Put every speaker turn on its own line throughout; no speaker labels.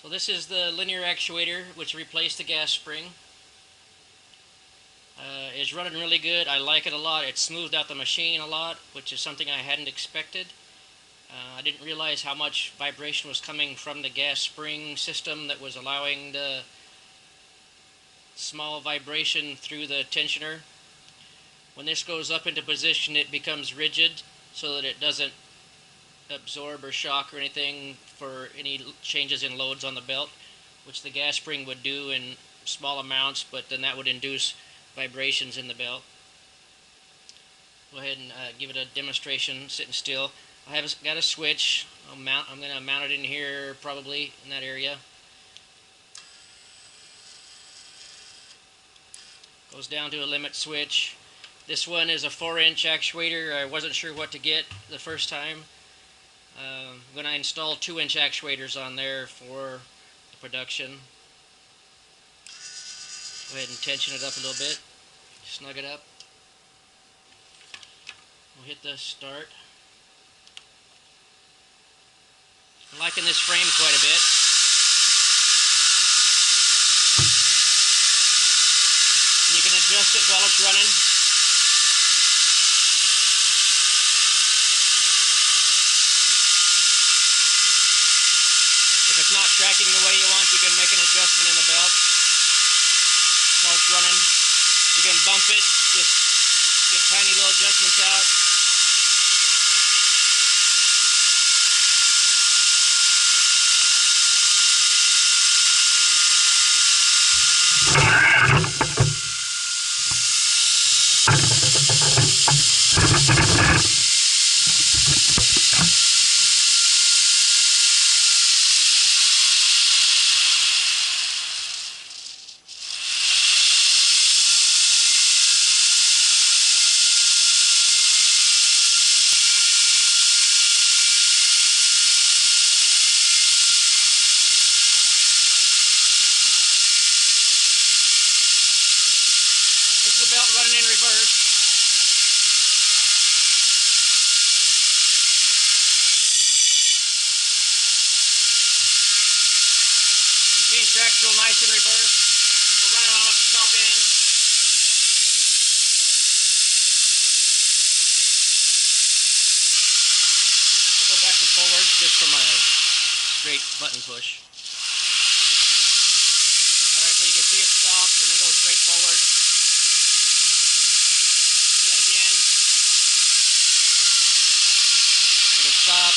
So this is the linear actuator which replaced the gas spring. It's running really good. I like it a lot. It smoothed out the machine a lot, which is something I hadn't expected. I didn't realize how much vibration was coming from the gas spring system that was allowing the small vibration through the tensioner. When this goes up into position, it becomes rigid so that it doesn't absorb or shock or anything for any changes in loads on the belt, which the gas spring would do in small amounts, but then that would induce vibrations in the belt. Go ahead and give it a demonstration sitting still. I have got a switch. I'm going to mount it in here, probably in that area. Goes down to a limit switch. This one is a 4-inch actuator. I wasn't sure what to get the first time. I'm going to install 2-inch actuators on there for the production. Go ahead and tension it up a little bit. Snug it up. We'll hit the start. I'm liking this frame quite a bit. And you can adjust it while it's running. If it's not tracking the way you want, you can make an adjustment in the belt while it's running. You can bump it, just get tiny little adjustments out. This is the belt running in reverse. Machine tracks real nice in reverse. We'll run it on up the top end. We'll go back and forward just from a straight button push. Alright, so you can see it stopped and then go straight forward. Yet again. Let it stop.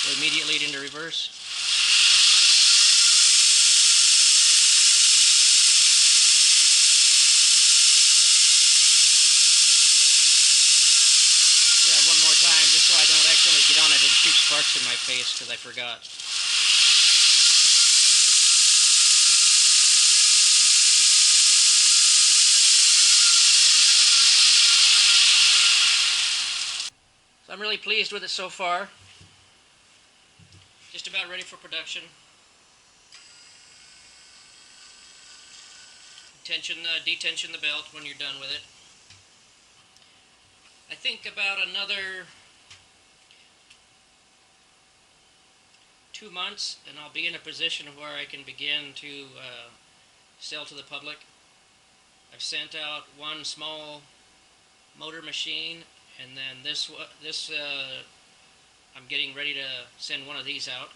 We'll immediately lead into reverse. Yeah, one more time, just so I don't accidentally get on it and shoot sparks in my face because I forgot. So I'm really pleased with it so far. Just about ready for production. Detension the belt when you're done with it. I think about another 2 months and I'll be in a position where I can begin to sell to the public. I've sent out one small motor machine, and then this I'm getting ready to send one of these out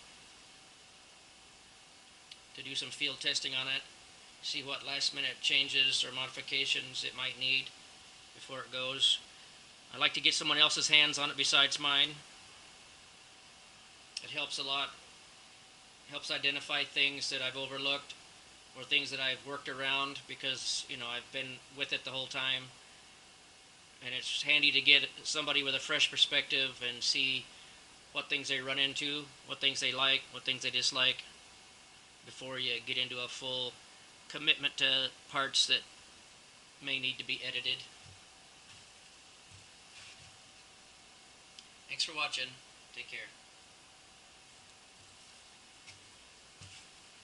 to do some field testing on it, see what last minute changes or modifications it might need before it goes. I'd like to get someone else's hands on it besides mine. It helps a lot. It helps identify things that I've overlooked or things that I've worked around because, you know, I've been with it the whole time. And it's handy to get somebody with a fresh perspective and see what things they run into, what things they like, what things they dislike, before you get into a full commitment to parts that may need to be edited. Thanks for watching. Take care.